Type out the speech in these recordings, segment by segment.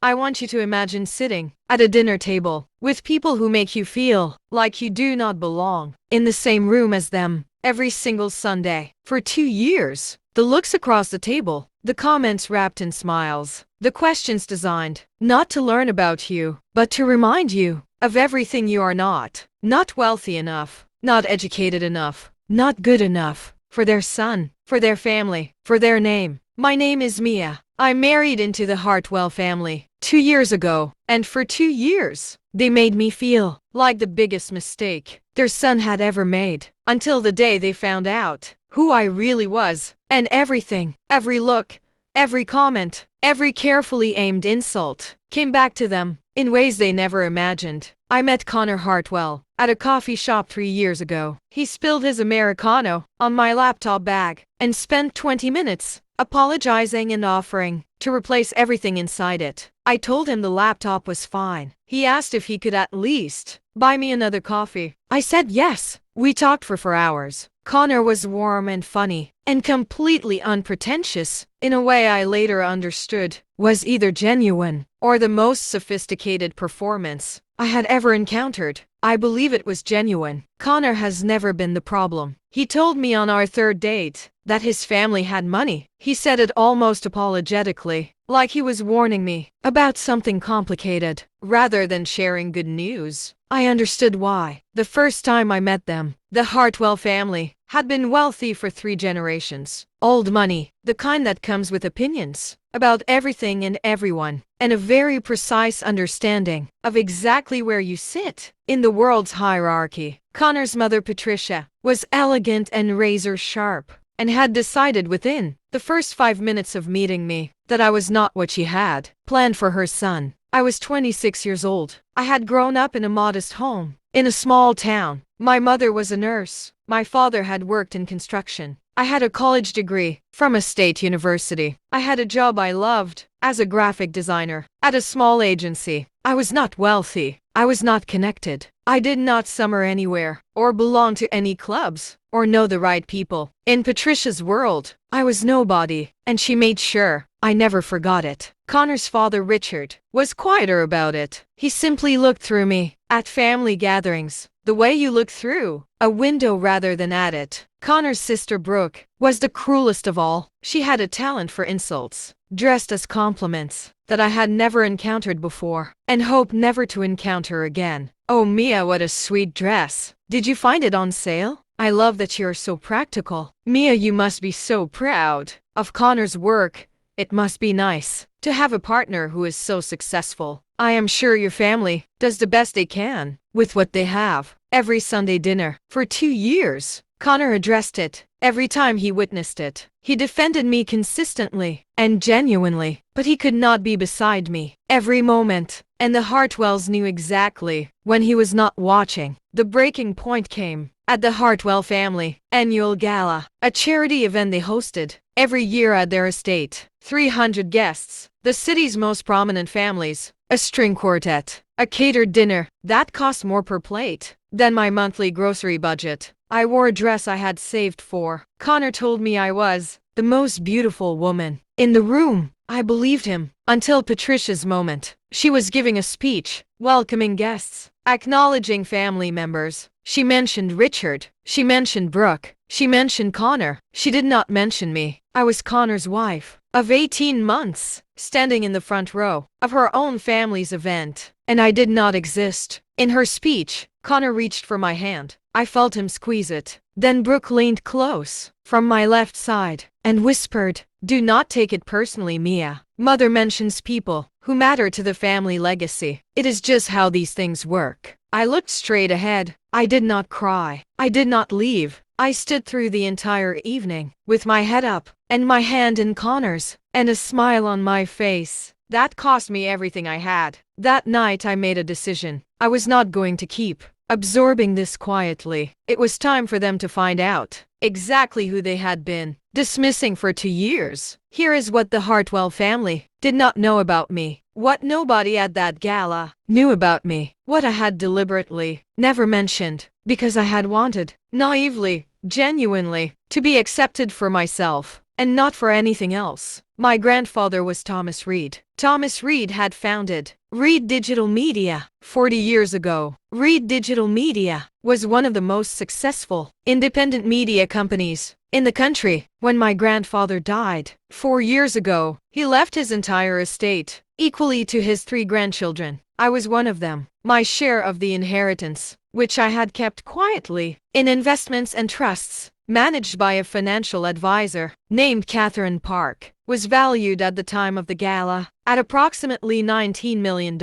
I want you to imagine sitting at a dinner table with people who make you feel like you do not belong in the same room as them every single Sunday for 2 years. The looks across the table, the comments wrapped in smiles, the questions designed not to learn about you, but to remind you of everything you are not. Not wealthy enough, not educated enough, not good enough for their son, for their family, for their name. My name is Mia. I married into the Hartwell family 2 years ago, and for 2 years, they made me feel like the biggest mistake their son had ever made, until the day they found out who I really was, and everything, every look, every comment, every carefully aimed insult came back to them in ways they never imagined. I met Connor Hartwell at a coffee shop 3 years ago. He spilled his Americano on my laptop bag and spent 20 minutes apologizing and offering to replace everything inside it. I told him the laptop was fine. He asked if he could at least buy me another coffee. I said yes. We talked for 4 hours. Connor was warm and funny and completely unpretentious in a way I later understood was either genuine or the most sophisticated performance I had ever encountered. I believe it was genuine. Connor has never been the problem. He told me on our third date that his family had money. He said it almost apologetically, like he was warning me about something complicated, rather than sharing good news. I understood why. The first time I met them, the Hartwell family had been wealthy for 3 generations. Old money, the kind that comes with opinions about everything and everyone, and a very precise understanding of exactly where you sit in the world's hierarchy. Connor's mother, Patricia, was elegant and razor sharp, and had decided within the first 5 minutes of meeting me that I was not what she had planned for her son. I was 26 years old. I had grown up in a modest home in a small town. My mother was a nurse. My father had worked in construction. I had a college degree from a state university. I had a job I loved as a graphic designer at a small agency. I was not wealthy. I was not connected. I did not summer anywhere, or belong to any clubs, or know the right people. In Patricia's world, I was nobody, and she made sure I never forgot it. Connor's father, Richard, was quieter about it. He simply looked through me at family gatherings, the way you look through a window rather than at it. Connor's sister, Brooke, was the cruelest of all. She had a talent for insults, dressed as compliments that I had never encountered before, and hope never to encounter again. "Oh, Mia, what a sweet dress. Did you find it on sale? I love that you're so practical. Mia, you must be so proud of Connor's work. It must be nice to have a partner who is so successful. I am sure your family does the best they can with what they have." Every Sunday dinner, for 2 years, Connor addressed it. Every time he witnessed it, he defended me consistently and genuinely, but he could not be beside me every moment, and the Hartwells knew exactly when he was not watching. The breaking point came at the Hartwell family annual gala, a charity event they hosted every year at their estate. 300 guests, the city's most prominent families, a string quartet, a catered dinner that cost more per plate than my monthly grocery budget. I wore a dress I had saved for. Connor told me I was the most beautiful woman in the room. I believed him until Patricia's moment. She was giving a speech, welcoming guests, acknowledging family members. She mentioned Richard. She mentioned Brooke. She mentioned Connor. She did not mention me. I was Connor's wife of 18 months, standing in the front row of her own family's event, and I did not exist. In her speech, Connor reached for my hand. I felt him squeeze it. Then Brooke leaned close from my left side and whispered, "Do not take it personally, Mia. Mother mentions people who matter to the family legacy. It is just how these things work." I looked straight ahead. I did not cry. I did not leave. I stood through the entire evening with my head up and my hand in Connor's and a smile on my face. That cost me everything I had. That night I made a decision. I was not going to keep absorbing this quietly. It was time for them to find out exactly who they had been dismissing for 2 years. Here is what the Hartwell family did not know about me, what nobody at that gala knew about me, what I had deliberately never mentioned because I had wanted, naively, genuinely, to be accepted for myself. and not for anything else. My grandfather was Thomas Reed. Thomas Reed had founded Reed Digital Media 40 years ago. Reed Digital Media was one of the most successful independent media companies in the country. When my grandfather died 4 years ago, he left his entire estate equally to his 3 grandchildren. I was one of them. My share of the inheritance, which I had kept quietly in investments and trusts, managed by a financial advisor named Catherine Park, was valued at the time of the gala at approximately $19 million.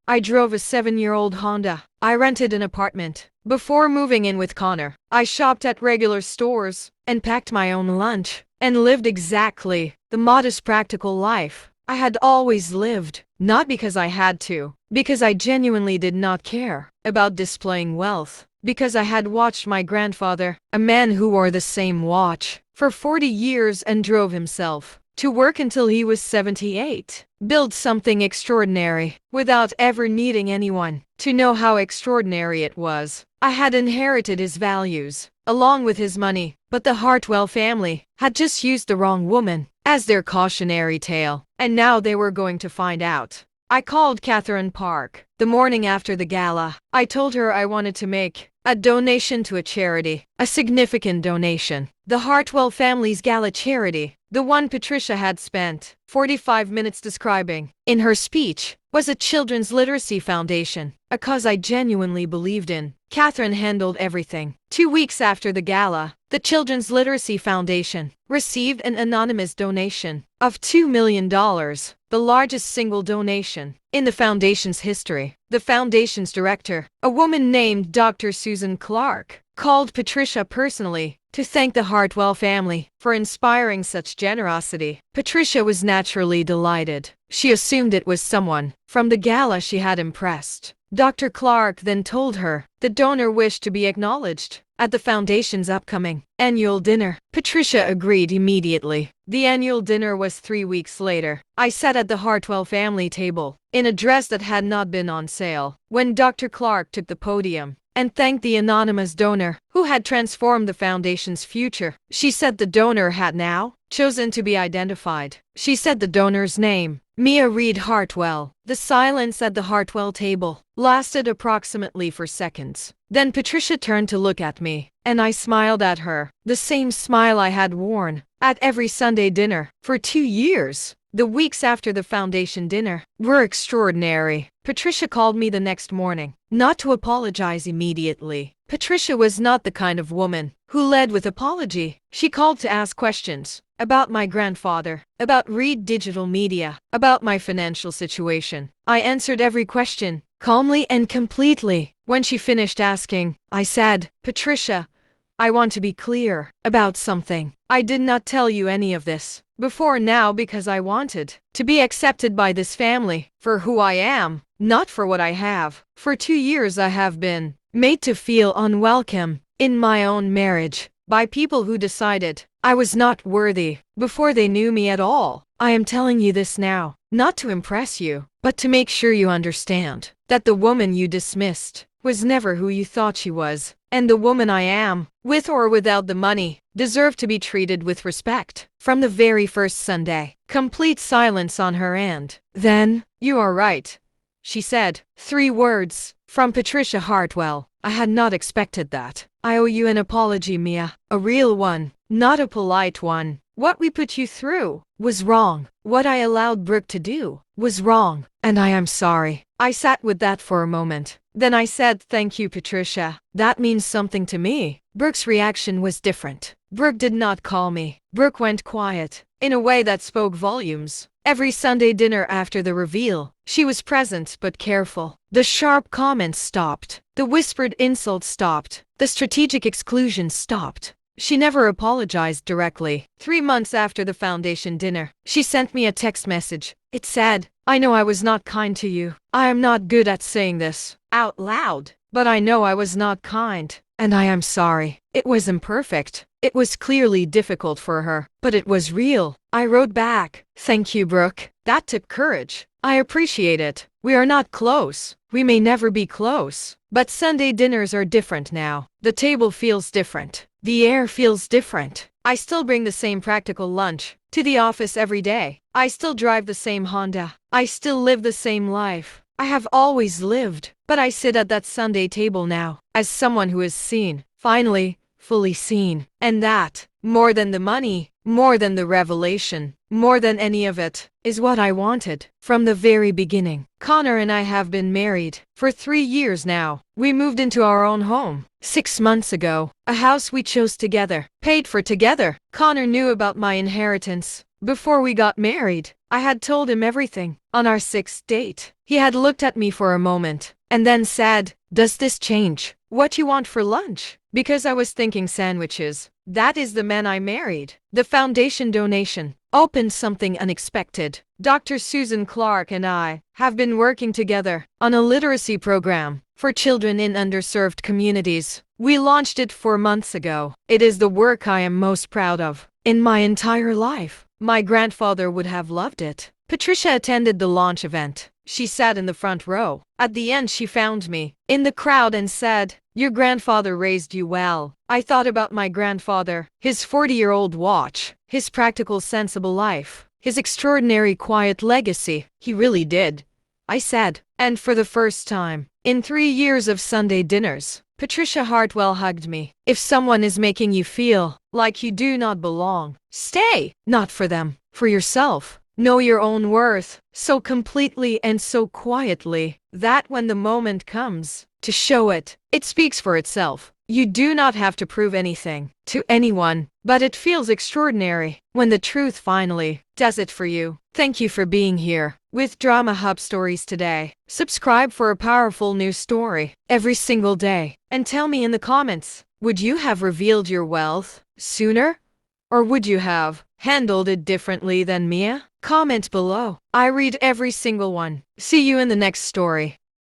I drove a 7-year-old Honda. I rented an apartment. Before moving in with Connor, I shopped at regular stores and packed my own lunch and lived exactly the modest practical life I had always lived, not because I had to, because I genuinely did not care about displaying wealth, because I had watched my grandfather, a man who wore the same watch for 40 years and drove himself to work until he was 78, build something extraordinary without ever needing anyone to know how extraordinary it was. I had inherited his values, along with his money, but the Hartwell family had just used the wrong woman as their cautionary tale, and now they were going to find out. I called Catherine Park the morning after the gala. I told her I wanted to make a donation to a charity, a significant donation. The Hartwell family's gala charity, the one Patricia had spent 45 minutes describing in her speech, was a children's literacy foundation, a cause I genuinely believed in. Catherine handled everything. 2 weeks after the gala, the Children's Literacy Foundation received an anonymous donation of $2 million, the largest single donation in the foundation's history. The foundation's director, a woman named Dr. Susan Clark, called Patricia personally to thank the Hartwell family for inspiring such generosity. Patricia was naturally delighted. She assumed it was someone from the gala she had impressed. Dr. Clark then told her the donor wished to be acknowledged at the foundation's upcoming annual dinner. Patricia agreed immediately. The annual dinner was 3 weeks later. I sat at the Hartwell family table in a dress that had not been on sale when Dr. Clark took the podium and thanked the anonymous donor who had transformed the foundation's future. She said the donor had now chosen to be identified. She said the donor's name, Mia Reed Hartwell. The silence at the Hartwell table lasted approximately 4 seconds. Then Patricia turned to look at me, and I smiled at her, the same smile I had worn at every Sunday dinner for 2 years. The weeks after the foundation dinner were extraordinary. Patricia called me the next morning, not to apologize immediately. Patricia was not the kind of woman who led with apology. She called to ask questions about my grandfather, about Reed Digital Media, about my financial situation. I answered every question calmly and completely. When she finished asking, I said, "Patricia, I want to be clear about something. I did not tell you any of this before now because I wanted to be accepted by this family for who I am, not for what I have. For 2 years I have been made to feel unwelcome in my own marriage by people who decided I was not worthy before they knew me at all. I am telling you this now, not to impress you, but to make sure you understand that the woman you dismissed was never who you thought she was, and the woman I am, with or without the money, deserved to be treated with respect from the very first Sunday." Complete silence on her end. "Then, you are right," she said. 3 words from Patricia Hartwell. I had not expected that. "I owe you an apology, Mia. A real one, not a polite one. What we put you through was wrong. What I allowed Brooke to do was wrong, and I am sorry." I sat with that for a moment. Then I said, "Thank you, Patricia. That means something to me." Brooke's reaction was different. Brooke did not call me. Brooke went quiet, in a way that spoke volumes. Every Sunday dinner after the reveal, she was present but careful. The sharp comments stopped. The whispered insults stopped. The strategic exclusion stopped. She never apologized directly. 3 months after the foundation dinner, she sent me a text message. It said, "I know I was not kind to you. I am not good at saying this out loud, but I know I was not kind, and I am sorry. It was imperfect. It was clearly difficult for her, but it was real." I wrote back, "Thank you, Brooke. That took courage. I appreciate it. We are not close. We may never be close. But Sunday dinners are different now. The table feels different. The air feels different. I still bring the same practical lunch to the office every day. I still drive the same Honda. I still live the same life I have always lived. But I sit at that Sunday table now as someone who is seen, finally, fully seen. And that, more than the money, more than the revelation, more than any of it, is what I wanted from the very beginning. Connor and I have been married for 3 years now. We moved into our own home 6 months ago, a house we chose together, paid for together. Connor knew about my inheritance before we got married. I had told him everything. On our 6th date, he had looked at me for a moment and then said, "Does this change what you want for lunch?" Because I was thinking sandwiches. That is the man I married. The foundation donation opened something unexpected. Dr. Susan Clark and I have been working together on a literacy program for children in underserved communities. We launched it 4 months ago. It is the work I am most proud of in my entire life. My grandfather would have loved it. Patricia attended the launch event. She sat in the front row. At the end, she found me in the crowd and said, "Your grandfather raised you well." I thought about my grandfather, his 40-year-old watch, his practical, sensible life, his extraordinary quiet legacy. He really did, I said. And for the first time in 3 years of Sunday dinners, Patricia Hartwell hugged me. If someone is making you feel like you do not belong, stay. Not for them, for yourself. Know your own worth so completely and so quietly that when the moment comes to show it, it speaks for itself. You do not have to prove anything to anyone, but it feels extraordinary when the truth finally does it for you. Thank you for being here with Drama Hub Stories today. Subscribe for a powerful new story every single day. And tell me in the comments, would you have revealed your wealth sooner? Or would you have handled it differently than Mia? Comment below. I read every single one. See you in the next story.